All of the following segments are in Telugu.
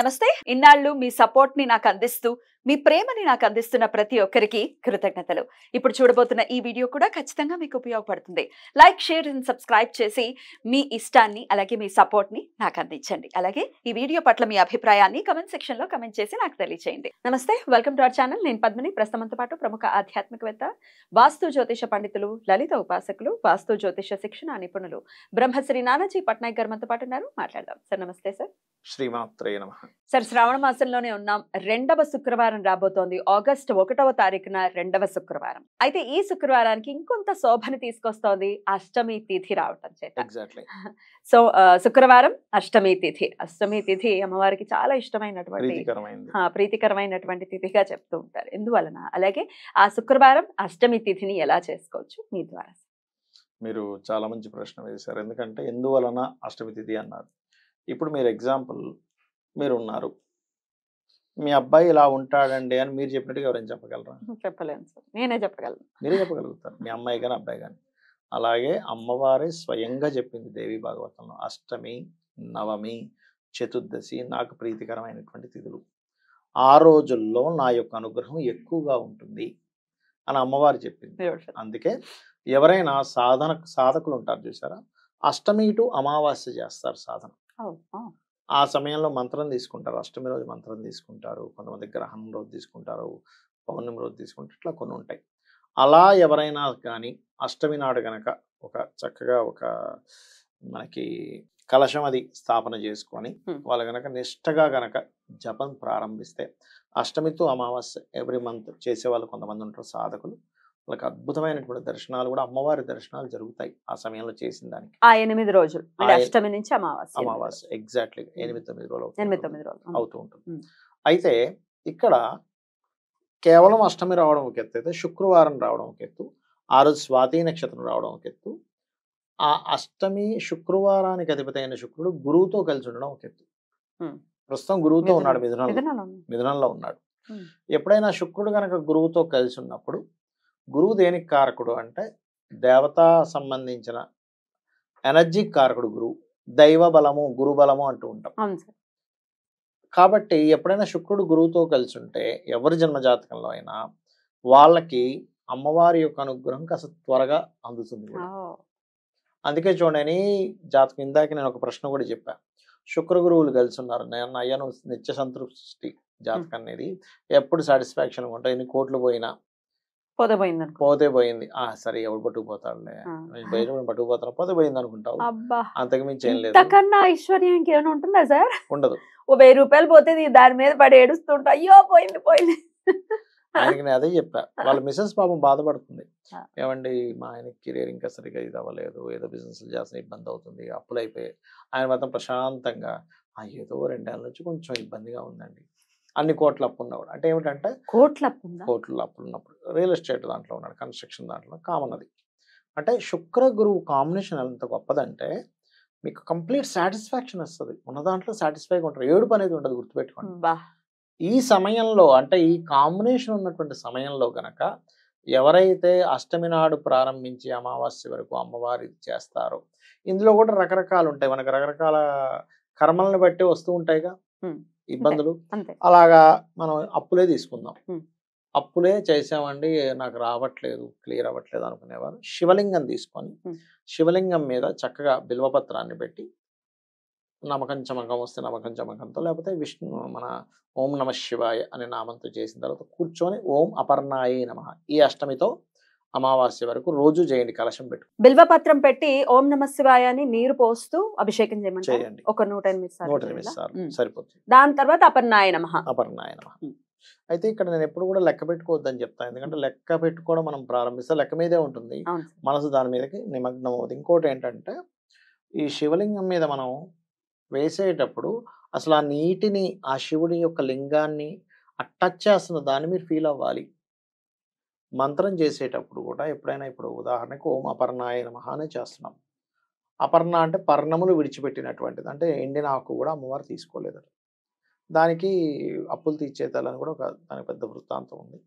నమస్తే. ఇన్నాళ్ళు మీ సపోర్ట్ ని నాకు అందిస్తూ, మీ ప్రేమని నాకు అందిస్తున్న ప్రతి ఒక్కరికి కృతజ్ఞతలు. ఇప్పుడు చూడబోతున్న ఈ వీడియో కూడా ఖచ్చితంగా మీకు ఉపయోగపడుతుంది. లైక్, షేర్ అండ్ సబ్స్క్రైబ్ చేసి మీ ఇష్టాన్ని అలాగే మీ సపోర్ట్ ని నాకు అందించండి. అలాగే ఈ వీడియో పట్ల మీ అభిప్రాయాన్ని కామెంట్ సెక్షన్ లో కామెంట్ చేసి నాకు తెలియజేయండి. నమస్తే, వెల్కమ్ టు అవర్ ఛానల్. నేను పద్మిని. ప్రస్తుతంతో పాటు ప్రముఖ ఆధ్యాత్మికవేత్త, వాస్తు జ్యోతిష పండితులు, లలిత ఉపాసకులు, వాస్తు జ్యోతిష శిక్షణ నిపుణులు బ్రహ్మశ్రీ నానాజీ పట్నాయక్ గారు మనతో పాటు ఉన్నారు. మాట్లాడదాం. సార్ నమస్తే. సార్ శ్రీమాత్రే నమః. సార్, శ్రావణ మాసంలోనే ఉన్నాం. రెండవ శుక్రవారం రాబోతోంది. ఆగస్టు 1వ తారీఖున రెండవ శుక్రవారం. అయితే ఈ శుక్రవారానికి ఇంకొంత శోభని తీసుకొస్తోంది అష్టమి తిథి రావటం చేత. ఎగ్జాక్ట్లీ. సో శుక్రవారం అష్టమి తిథి. అష్టమి తిథి అమ్మవారికి చాలా ఇష్టమైనటువంటి ప్రీతికరమైనటువంటి తిథిగా చెప్తూ ఉంటారు. ఎందువలన అలాగే ఆ శుక్రవారం అష్టమి తిథిని ఎలా చేసుకోవచ్చు మీ ద్వారా? మీరు చాలా మంచి ప్రశ్న వేశారు. ఎందుకంటే ఎందువలన అష్టమి తిథి అన్నారు. ఇప్పుడు మీరు ఎగ్జాంపుల్, మీరు ఉన్నారు, మీ అబ్బాయి ఇలా ఉంటాడండి అని మీరు చెప్పినట్టుగా ఎవరైనా చెప్పగలరా? చెప్పలేను సార్, నేనే చెప్పగలను. మీరే చెప్పగలుగుతారు, మీ అమ్మాయి కానీ అబ్బాయి కానీ. అలాగే అమ్మవారే స్వయంగా చెప్పింది దేవి భాగవతంలో, అష్టమి, నవమి, చతుర్దశి నాకు ప్రీతికరమైనటువంటి తిథులు. ఆ రోజుల్లో నా యొక్క అనుగ్రహం ఎక్కువగా ఉంటుంది అని అమ్మవారు చెప్పింది. అందుకే ఎవరైనా సాధకులు ఉంటారు చూసారా, అష్టమి టు అమావాస్య చేస్తారు సాధన. ఆ సమయంలో మంత్రం తీసుకుంటారు. అష్టమి రోజు మంత్రం తీసుకుంటారు, కొంతమంది గ్రహణం రోజు తీసుకుంటారు, పౌర్ణమి రోజు తీసుకుంటారు, ఇట్లా కొన్ని ఉంటాయి. అలా ఎవరైనా కానీ అష్టమి నాడు గనక ఒక చక్కగా ఒక మనకి కలశం అది స్థాపన చేసుకొని వాళ్ళు గనక నిష్టగా గనక జపం ప్రారంభిస్తే, అష్టమితో అమావాస్య ఎవ్రీ మంత్ చేసే వాళ్ళు కొంతమంది ఉంటారు సాధకులు. వాళ్ళకి అద్భుతమైనటువంటి దర్శనాలు కూడా, అమ్మవారి దర్శనాలు జరుగుతాయి ఆ సమయంలో చేసిన దానికి. ఆ 8 రోజులు, అష్టమి నుంచి అమావాస్య ఎగ్జాక్ట్లీ 8-9 రోజులు అవుతూ ఉంటుంది. అయితే ఇక్కడ కేవలం అష్టమి రావడం ఒక ఎత్తు అయితే, శుక్రవారం రావడం ఒక ఎత్తు, ఆ రోజు స్వాతి నక్షత్రం రావడం ఒక ఎత్తు, ఆ అష్టమి శుక్రవారానికి అధిపతి అయిన శుక్రుడు గురువుతో కలిసి ఉండడం ఒక ఎత్తు. ప్రస్తుతం గురువుతో ఉన్నాడు, మిథునంలో ఉన్నాడు. ఎప్పుడైనా శుక్రుడు కనుక గురువుతో కలిసి ఉన్నప్పుడు, గురువు దేనికి కారకుడు అంటే దేవతా సంబంధించిన ఎనర్జీ కారకుడు గురువు. దైవ బలము, గురు బలము అంటూ ఉంటాం. కాబట్టి ఎప్పుడైనా శుక్రుడు గురువుతో కలిసి ఉంటే ఎవరి జన్మజాతకంలో అయినా వాళ్ళకి అమ్మవారి యొక్క అనుగ్రహం కాస్త త్వరగా అందుతుంది. అందుకే చూడండి, జాతకం ఇందాక నేను ఒక ప్రశ్న కూడా చెప్పా, శుక్ర గురువులు కలిసి ఉన్నారు, నేను అయ్యాను నిత్య సంతృష్టి జాతకం అనేది ఎప్పుడు సాటిస్ఫాక్షన్ ఉంటాయి. ఎన్ని కోట్లు పోయినా పోతే పోయింది, సరే ఎవడు పట్టుకుపోతాడులే, పట్టుకుపోతాను పోతే పోయింది అనుకుంటావు. అంతకు మించి ఏం లేదు. ఐశ్వర్యం ఇంకేమైనా ఉంటుందా సార్? ఉండదు. 1000 రూపాయలు పోతే దాని మీద పడి ఏడుస్తుంటా, అయ్యో పోయింది పోయింది. ఆయనకి నేను అదే చెప్పా. వాళ్ళ మిసెస్ పాపం బాధపడుతుంది, ఏమండి మా ఆయనకి కెరీర్ ఇంకా సరిగా ఇది అవ్వలేదు, ఏదో బిజినెస్ చేస్తే ఇబ్బంది అవుతుంది, అప్పులు అయిపోయి. ఆయన మాత్రం ప్రశాంతంగా ఏదో 2 ఏళ్ళ నుంచి కొంచెం ఇబ్బందిగా ఉందండి, అన్ని కోట్ల అప్పు ఉన్నవాడు. అంటే ఏమిటంటే కోట్ల అప్పులు ఉన్నప్పుడు రియల్ ఎస్టేట్ దాంట్లో ఉన్నాడు, కన్స్ట్రక్షన్ దాంట్లో కామన్ అది. అంటే శుక్ర గురువు కాంబినేషన్ ఎంత గొప్పదంటే మీకు కంప్లీట్ సాటిస్ఫాక్షన్ వస్తుంది, ఉన్న దాంట్లో సాటిస్ఫైగా ఉంటారు, ఏడుపు అనేది ఉండదు. గుర్తుపెట్టుకోండి, ఈ సమయంలో అంటే ఈ కాంబినేషన్ ఉన్నటువంటి సమయంలో గనక ఎవరైతే అష్టమి నాడు ప్రారంభించి అమావాస్య వరకు అమ్మవారి చేస్తారో, ఇందులో కూడా రకరకాలు ఉంటాయి, మనకు రకరకాల కర్మలను బట్టి వస్తూ ఉంటాయిగా ఇబ్బందులు. అలాగా మనం అప్పులే తీసుకుందాం, అప్పులే చేసామండి నాకు రావట్లేదు, క్లియర్ అవ్వట్లేదు అనుకునేవారు శివలింగం తీసుకొని శివలింగం మీద చక్కగా బిల్వపత్రాన్ని పెట్టి నమ్మకం చమకం వస్తే నమ్మకం చమకంతో, లేకపోతే విష్ణు మన ఓం నమ శివాయ అనే నామంతో చేసిన తర్వాత కూర్చొని ఓం అపర్ణాయే నమః ఈ అష్టమితో అమావాస్య వరకు రోజు చేయండి. కలశం పెట్టు, బిల్వపత్రం పెట్టి ఓం నమ శివాయ అని నీరు పోస్తూ అభిషేకం చేయండి. ఒక 108 సార్లు సరిపోతుంది. దాని తర్వాత అపర్ణాయ నమః. అయితే ఇక్కడ నేను ఎప్పుడు కూడా లెక్క పెట్టుకోవద్దని చెప్తాను, ఎందుకంటే లెక్క పెట్టుకోవడం మనం ప్రారంభిస్తే లెక్క మీదే ఉంటుంది, మనసు దాని మీదకి నిమగ్నం అవుతుంది. ఇంకోటి ఏంటంటే ఈ శివలింగం మీద మనం వేసేటప్పుడు అసలు ఆ నీటిని, ఆ శివుడి యొక్క లింగాన్ని టచ్ చేస్తున్న దాన్ని మీరు ఫీల్ అవ్వాలి. మంత్రం చేసేటప్పుడు కూడా ఎప్పుడైనా, ఇప్పుడు ఉదాహరణకు ఓం అపర్ణాయ నమః అని చేస్తున్నాం. అపర్ణ అంటే పర్ణములు విడిచిపెట్టినటువంటిది, అంటే ఎండిన ఆకు కూడా అమ్మవారు తీసుకోలేదు. దానికి అప్పులు తీర్చేతాలని కూడా దానికి పెద్ద వృత్తాంతం ఉంది.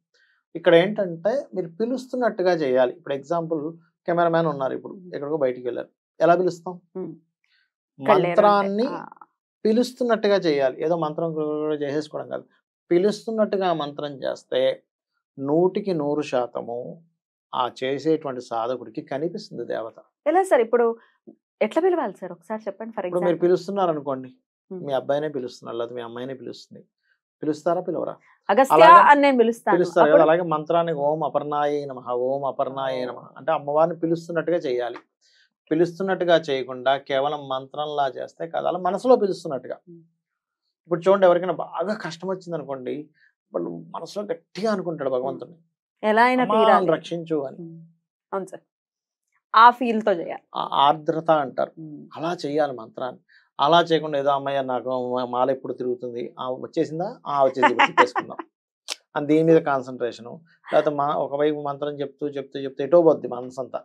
ఇక్కడ ఏంటంటే మీరు పిలుస్తున్నట్టుగా చేయాలి. ఇప్పుడు ఎగ్జాంపుల్ కెమెరామ్యాన్ ఉన్నారు, ఇప్పుడు ఎక్కడికో బయటికి వెళ్ళారు, ఎలా పిలుస్తాం? మంత్రాన్ని పిలుస్తున్నట్టుగా చేయాలి. ఏదో మంత్రం కూడా చేసేసుకోవడం కాదు. పిలుస్తున్నట్టుగా ఆ మంత్రం చేస్తే 100% ఆ చేసేటువంటి సాధకుడికి కనిపిస్తుంది దేవత. ఎలా సార్ ఇప్పుడు ఎట్లా పిలవాలి సార్ ఒకసారి చెప్పండి ఫర్ ఇప్పుడు మీరు ఎగ్జాంపుల్? పిలుస్తున్నారనుకోండి. మీ అబ్బాయినే పిలుస్తున్నారు. లేదా మీ అమ్మాయినే పిలుస్తుంది. పిలుస్తారా? పిలవరా? అగస్త్య అలాగే అని నేను పిలుస్తాను. పిలుస్తారు అప్పుడు కదా! అలాగే మంత్రాన్ని ఓం అపర్ణాయై నమః, ఓం అపర్ణాయై నమః అంటే అమ్మవారిని పిలుస్తున్నట్టుగా చేయాలి. పిలుస్తున్నట్టుగా చేయకుండా కేవలం మంత్రంలా చేస్తే కాదు. అలా మనసులో పిలుస్తున్నట్టుగా. ఇప్పుడు చూడండి ఎవరికైనా బాగా కష్టం వచ్చిందనుకోండి, వాళ్ళు మనసులో గట్టిగా అనుకుంటాడు భగవంతుడిని. ఎలా అయినా అమ్మా తీరాలి. నన్ను రక్షించు అని. అవును సార్. ఆ ఫీల్ తో చేయాలి. ఆర్ద్రత అంటారు. అలా చేయాలి మంత్రాన్ని. అలా చేయకుండా ఏదో అమ్మయ్య నాకు మాల ఎప్పుడు తిరుగుతుంది. వచ్చేసిందా? వచ్చేసి ఇప్పుడు తిప్పేసుకుందాం. అని దీని మీద కాన్సన్ట్రేషను. లేకపోతే ఒకవైపు మంత్రం చెప్తూ ఎటో పోద్ది మనసంతా.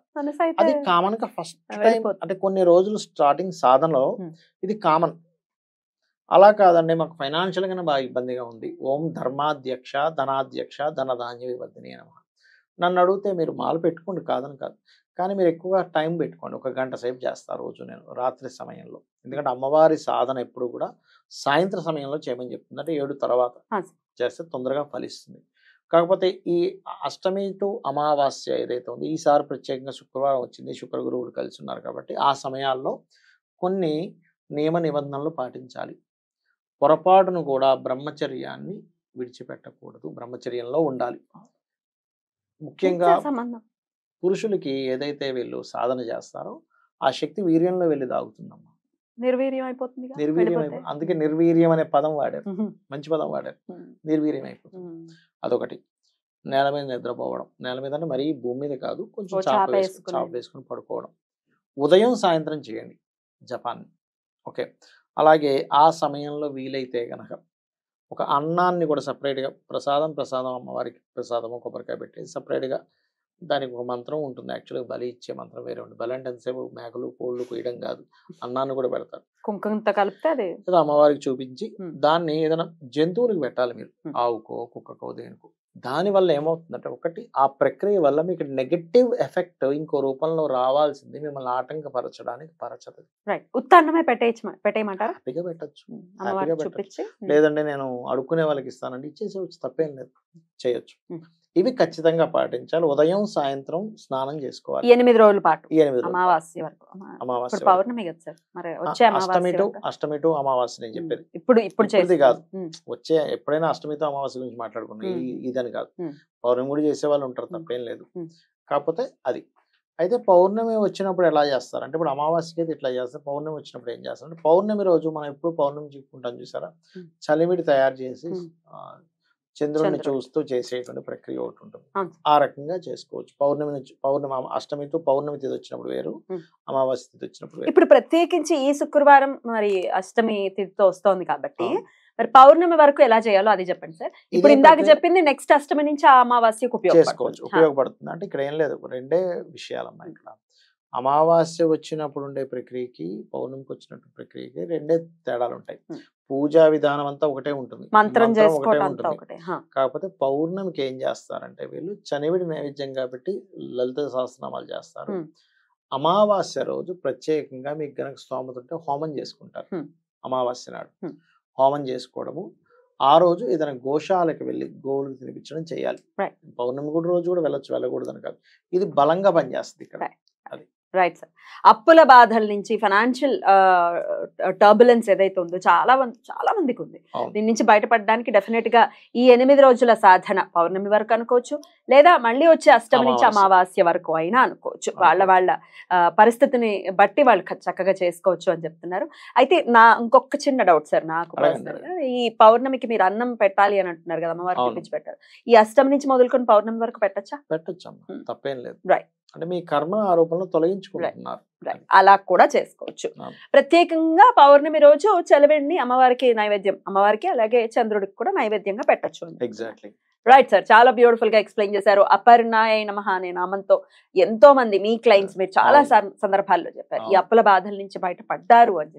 అది కామన్ గా ఫస్ట్ టైం అంటే కొన్ని రోజులు స్టార్టింగ్ సాధనలో ఇది కామన్. అలా కాదండి మాకు ఫైనాన్షియల్ గానే బాగా ఇబ్బందిగా ఉంది. ఓం ధర్మాధ్యక్ష ధనాధ్యక్ష ధనధాన్య వివర్ధిని నమః. నన్ను అడిగితే మీరు మాల పెట్టుకోండి కాదని కాదు. కానీ మీరు ఎక్కువగా టైం పెట్టుకోండి. 1 గంట సేపు చేస్తా రోజు నేను రాత్రి సమయంలో. ఎందుకంటే అమ్మవారి సాధన ఎప్పుడు కూడా సాయంత్రం సమయంలో చేయమని చెప్తుంది. అంటే 7 తర్వాత చేస్తే తొందరగా ఫలిస్తుంది. కాకపోతే ఈ అష్టమి టు అమావాస్య ఏదైతే ఉందో ఈసారి ప్రత్యేకంగా శుక్రవారం వచ్చింది. శుక్ర గురువులు కలిసి ఉన్నారు కాబట్టి ఆ సమయాల్లో కొన్ని నియమ నిబంధనలు పాటించాలి. పొరపాటును కూడా బ్రహ్మచర్యాన్ని విడిచిపెట్టకూడదు. బ్రహ్మచర్యంలో ఉండాలి. ముఖ్యంగా పురుషులకి ఏదైతే వీళ్ళు సాధన చేస్తారో ఆ శక్తి వీర్యంలో వెళ్ళి దాగుతుందమ్మా. నిర్వీర్యం అయిపోతుంది. నిర్వీర్యం అందుకే నిర్వీర్యం అనే పదం వాడారు. మంచి పదం వాడారు. నిర్వీర్యం అయిపోతుంది. అదొకటి. నేల మీద నిద్రపోవడం. నేల మీద అంటే మరీ భూమి మీద కాదు. కొంచెం చాప వేసుకుని పడుకోవడం. ఉదయం సాయంత్రం చేయండి జపాన్ని. ఓకే. అలాగే ఆ సమయంలో వీలైతే గనక ఒక అన్నాన్ని కూడా సపరేట్గా ప్రసాదం అమ్మవారికి ప్రసాదము కొబ్బరికాయ పెట్టి సపరేట్గా దానికి ఒక మంత్రం ఉంటుంది. యాక్చువల్గా బలి ఇచ్చే మంత్రం వేరే ఉంటుంది. బలి అంటే ఎంతసేపు మేకలు కోళ్ళు కొయ్యడం కాదు. అన్నాన్ని కూడా పెడతారు. కుంకుమతో కలిపితే అది అమ్మవారికి చూపించి దాన్ని ఏదైనా జంతువులకు పెట్టాలి మీరు. ఆవుకో కుక్కకో దేనికో. దాని వల్ల ఏమవుతుందంటే ఒకటి ఆ ప్రక్రియ వల్ల మీకు నెగటివ్ ఎఫెక్ట్ ఇంకో రూపంలో రావాల్సింది మిమ్మల్ని ఆటంకపరచడానికి పరచదు. ఉత్తన్నమే పెట్టేయమంటారా? హ్యాపీగా పెట్టచ్చు. హ్యాపీగా పెట్టచ్చు. లేదంటే నేను అడుక్కునే వాళ్ళకి ఇస్తానండి ఇచ్చేసేవచ్చు. తప్పేం లేదు. చేయొచ్చు. ఇవి ఖచ్చితంగా పాటించాలి. ఉదయం సాయంత్రం స్నానం చేసుకోవాలి 8 రోజుల పాటు. 8 రోజులు అమావాస్య వరకు. అమావాస్య పౌర్ణమి కదా సార్. మరి వచ్చే అష్టమి టు అమావాస్య నేను చెప్పేది. ఇప్పుడు కాదు. వచ్చే ఎప్పుడైనా అష్టమితో అమావాస్య గురించి మాట్లాడుకున్నాం. ఇదని కాదు. పౌర్ణమి కూడా చేసే వాళ్ళు ఉంటారు. తప్పేం లేదు. కాకపోతే అది అయితే పౌర్ణమి వచ్చినప్పుడు ఎలా చేస్తారు అంటే ఇప్పుడు అమావాస్యకి అయితే ఇట్లా చేస్తారు. పౌర్ణమి వచ్చినప్పుడు ఏం చేస్తారు అంటే పౌర్ణమి రోజు మనం ఎప్పుడు పౌర్ణమి చెప్పుకుంటాం చూసారా, చలివిడి తయారు చేసి చంద్రుడిని చూస్తూ చేసేటువంటి ప్రక్రియ ఒకటి ఉంటుంది. ఆ రకంగా చేసుకోవచ్చు. పౌర్ణమి అష్టమి టు పౌర్ణమి తిథి వచ్చినప్పుడు వేరు, అమావాస్య తిథి వచ్చినప్పుడు వేరు. ఇప్పుడు ప్రత్యేకించి ఈ శుక్రవారం మరి అష్టమి తిథితో వస్తోంది కాబట్టి మరి పౌర్ణమి వరకు ఎలా చేయాలో అది చెప్పండి సార్. ఇప్పుడు ఇందాక చెప్పింది నెక్స్ట్ అష్టమి నుంచి ఆ అమావాస్యకు ఉపయోగపడుతుంది. అంటే ఇక్కడ ఏం లేదు, రెండే విషయాలమ్మా. ఇక్కడ అమావాస్య వచ్చినప్పుడు ఉండే ప్రక్రియకి పౌర్ణమికి వచ్చినట్టు ప్రక్రియకి రెండే తేడాలు ఉంటాయి. పూజా విధానం అంతా ఒకటే ఉంటుంది, మంత్రం ఒకటే ఉంటుంది. కాకపోతే పౌర్ణమికి ఏం చేస్తారంటే వీళ్ళు చనివిడి నైవేద్యంగా పెట్టి లలిత సహస్రనామాలు చేస్తారు. అమావాస్య రోజు ప్రత్యేకంగా మీకు గనక స్తోమత ఉంటే హోమం చేసుకుంటారు. అమావాస్య నాడు హోమం చేసుకోవడము, ఆ రోజు ఏదైనా గోశాలకు వెళ్ళి గోవులకు తినిపించడం చేయాలి. పౌర్ణమి కూడా రోజు కూడా వెళ్ళకూడదు అని కాదు, ఇది బలంగా పనిచేస్తుంది ఇక్కడ. అది రైట్ సార్. అప్పుల బాధల నుంచి ఫైనాన్షియల్ టర్బులెన్స్ ఏదైతే ఉందో చాలా మందికి ఉంది. దీని నుంచి బయటపడడానికి డెఫినెట్ గా ఈ 8 రోజుల సాధన పౌర్ణమి వరకు అనుకోవచ్చు, లేదా మళ్ళీ వచ్చే అష్టమి నుంచి అమావాస్య వరకు అయినా అనుకోవచ్చు. వాళ్ళ పరిస్థితిని బట్టి వాళ్ళు చక్కగా చేసుకోవచ్చు అని చెప్తున్నారు. అయితే ఇంకొక చిన్న డౌట్ సార్ నాకు, ఈ పౌర్ణమికి మీరు అన్నం పెట్టాలి అని అంటున్నారు కదా, అమ్మవారికి తెప్పించి పెట్టారు. ఈ అష్టమి నుంచి మొదలుకొని పౌర్ణమి వరకు పెట్టచ్చా? పెట్టచ్చు, తప్పేం లేదు. రైట్. అంటే మీ కర్మ ఆరోపణలు తొలగించుకుంటున్నారు. అలా కూడా చేసుకోవచ్చు. ప్రత్యేకంగా పౌర్ణమి రోజు చలివిడిని అమ్మవారికి నైవేద్యం, అమ్మవారికి అలాగే చంద్రుడికి కూడా నైవేద్యంగా పెట్టచ్చు. ఎగ్జాక్ట్లీ. రైట్ సార్, చాలా బ్యూటిఫుల్ గా ఎక్స్ప్లెయిన్ చేశారు. అపర్ణాయ నమః అనే నామంతో ఎంతో మంది మీ క్లయింట్స్ మీరు చాలా సందర్భాల్లో చెప్పారు ఈ అప్పుల బాధల నుంచి బయటపడ్డారు అని చెప్పి.